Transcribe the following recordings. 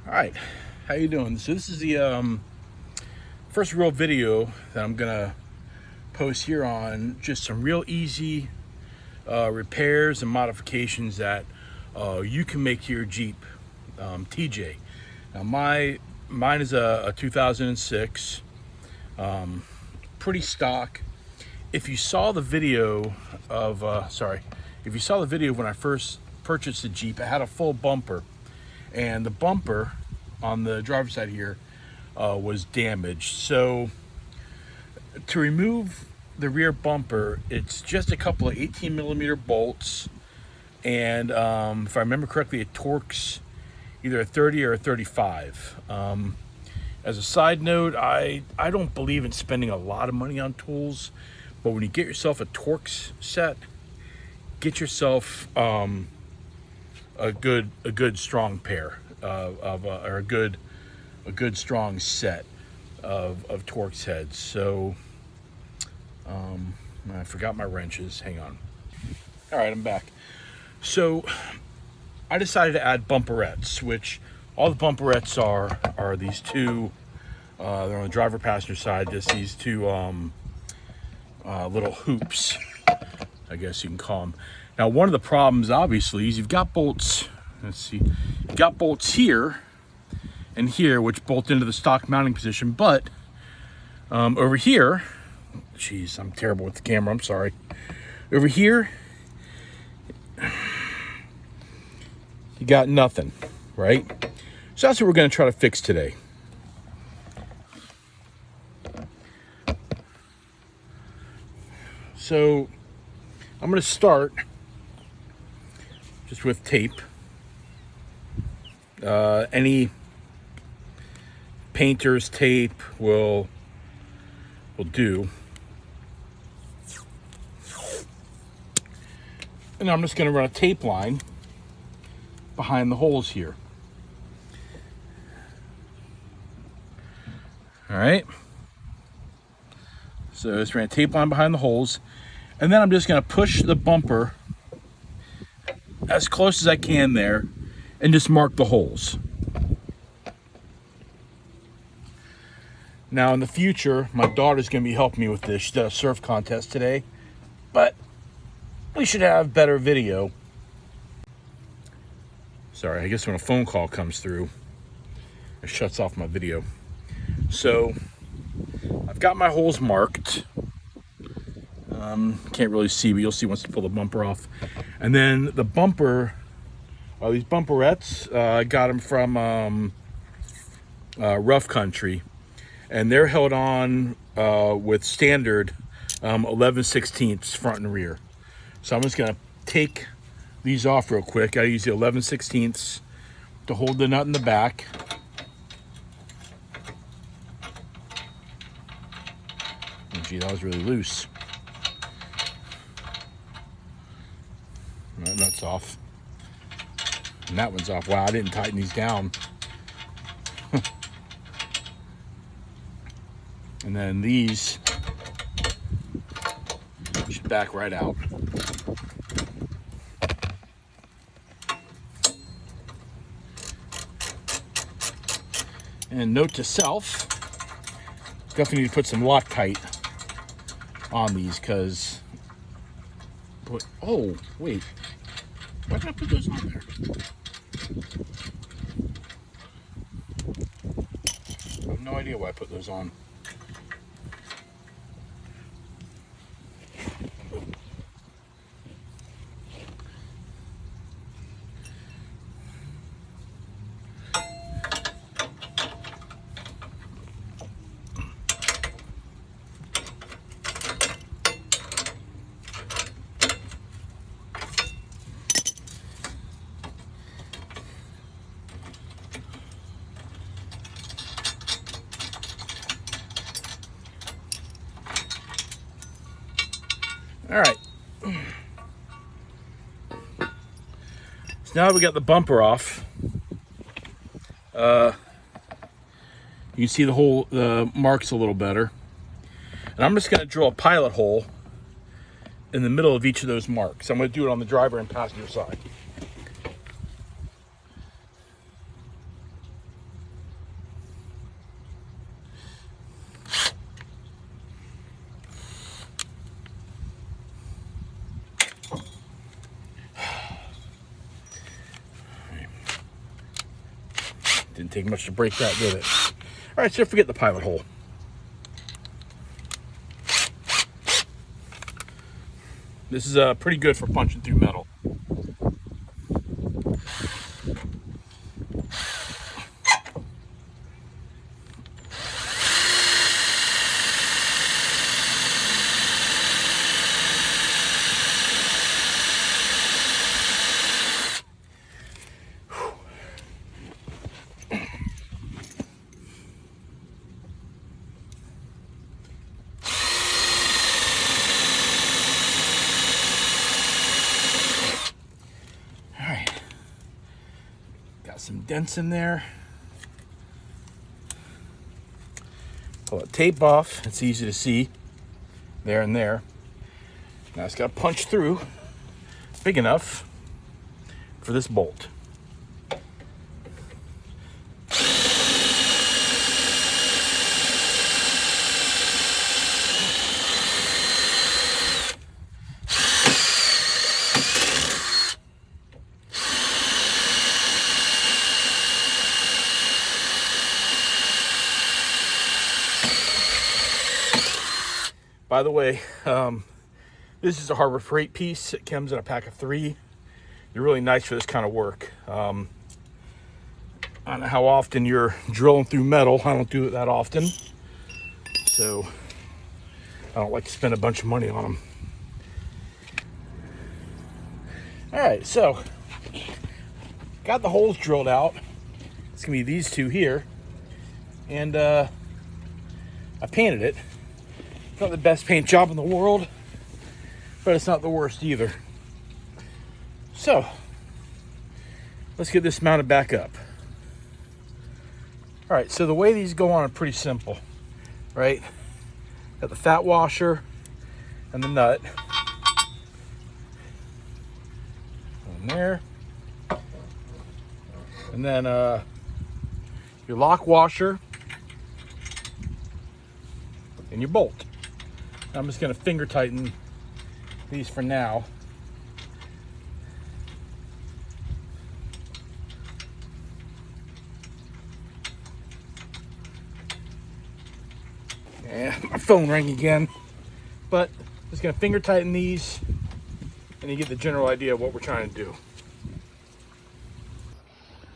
All right, how you doing? So this is the first real video that I'm gonna post here on just some real easy repairs and modifications that you can make to your Jeep TJ. Now mine is a 2006, pretty stock. If you saw the video of if you saw the video when I first purchased the Jeep, it had a full bumper, and the bumper on the driver's side here was damaged. So to remove the rear bumper, it's just a couple of 18mm bolts, and if I remember correctly, it torques either a 30 or a 35. As a side note, I don't believe in spending a lot of money on tools, but when you get yourself a Torx set, get yourself a good strong pair or a good strong set of Torx heads. So I forgot my wrenches. Hang on. All right, I'm back. So I decided to add bumperettes, which all the bumperettes are these two. They're on the driver passenger side. Just these two little hoops, I guess you can call them. Now, one of the problems, obviously, is you've got bolts. Let's see, you've got bolts here and here, which bolt into the stock mounting position. But over here, geez, I'm terrible with the camera. I'm sorry. Over here, you got nothing, right? So that's what we're going to try to fix today. So I'm going to start just with tape. Any painter's tape will do. And I'm just going to run a tape line behind the holes here. All right. So just ran a tape line behind the holes. And then I'm just going to push the bumper as close as I can there and just mark the holes. Now in the future, my daughter's going to be helping me with this. She did a surf contest today, but we should have better video. Sorry, I guess when a phone call comes through, it shuts off my video. So I've got my holes marked. Can't really see, but you'll see once you pull the bumper off. And then the bumper, these bumperettes, I got them from Rough Country, and they're held on with standard 11/16 front and rear. So I'm just gonna take these off real quick. I use the 11/16 to hold the nut in the back. Oh, gee, that was really loose. That nut's off. And that one's off. Wow, I didn't tighten these down. And then these should back right out. And note to self, definitely need to put some Loctite on these, because oh wait, why did I put those on there? I have no idea why I put those on. All right. So now we got the bumper off. You can see the marks a little better. And I'm just going to drill a pilot hole in the middle of each of those marks. I'm going to do it on the driver and passenger side. Didn't take much to break that, did it? All right, so forget the pilot hole. This is pretty good for punching through metal. Some dents in there. Pull the tape off. It's easy to see there and there. Now it's got to punch through big enough for this bolt. By the way, this is a Harbor Freight piece. It comes in a pack of 3. They're really nice for this kind of work. I don't know how often you're drilling through metal. I don't do it that often. So I don't like to spend a bunch of money on them. All right, so got the holes drilled out. It's gonna be these 2 here. And I painted it. It's not the best paint job in the world, but it's not the worst either. So, let's get this mounted back up. All right, so the way these go on are pretty simple, right? Got the fat washer and the nut. In there. And then your lock washer and your bolt. I'm just going to finger tighten these for now. And my phone rang again. But just going to finger tighten these, and you get the general idea of what we're trying to do.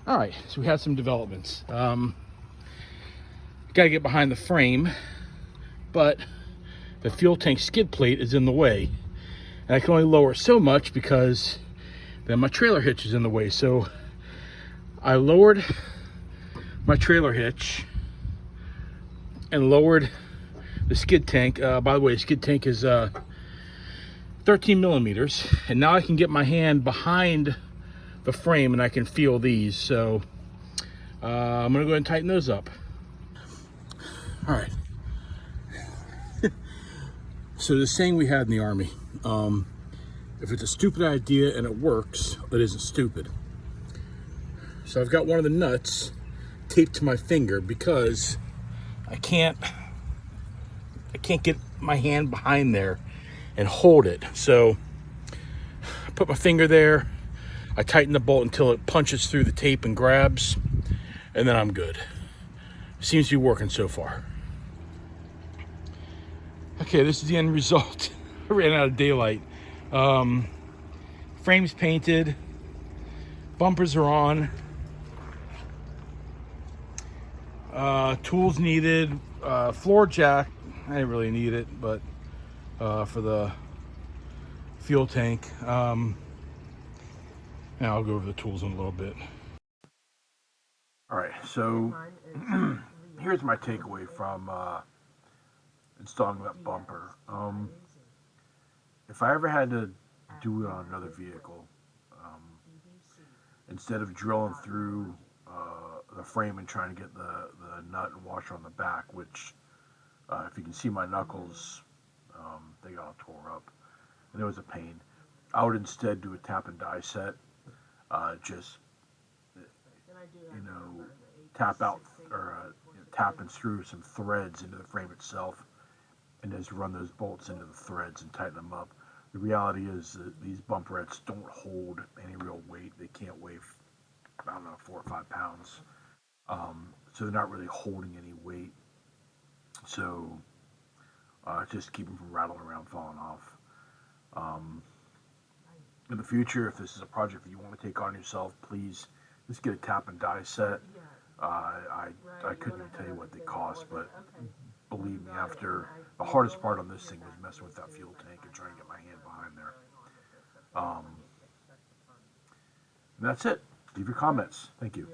All right, so we had some developments. Got to get behind the frame, but the fuel tank skid plate is in the way. And I can only lower so much because then my trailer hitch is in the way. So I lowered my trailer hitch and lowered the skid tank. By the way, the skid tank is 13 millimeters. And now I can get my hand behind the frame and I can feel these. So I'm gonna go ahead and tighten those up. All right. So the saying we had in the Army, if it's a stupid idea and it works, it isn't stupid. So I've got one of the nuts taped to my finger because I can't get my hand behind there and hold it. So I put my finger there, I tighten the bolt until it punches through the tape and grabs, and then I'm good. Seems to be working so far. Okay, this is the end result. I ran out of daylight. Frame's painted, bumpers are on, tools needed, floor jack, I didn't really need it, but for the fuel tank. Now I'll go over the tools in a little bit. All right, so here's my takeaway from installing that bumper. If I ever had to do it on another vehicle, instead of drilling through the frame and trying to get the nut and washer on the back, which if you can see my knuckles, they got all tore up and it was a pain. I would instead do a tap and die set, just tap out or tap and screw some threads into the frame itself and just run those bolts into the threads and tighten them up. The reality is that these bumperettes don't hold any real weight. They can't weigh, I don't know, 4 or 5 pounds. So they're not really holding any weight. So just keep them from rattling around, falling off. Um, in the future, if this is a project that you want to take on yourself, please just get a tap and die set. I couldn't even tell you what they cost, but believe me, after the hardest part on this thing was messing with that fuel tank and trying to get my hand behind there. And that's it. Leave your comments. Thank you.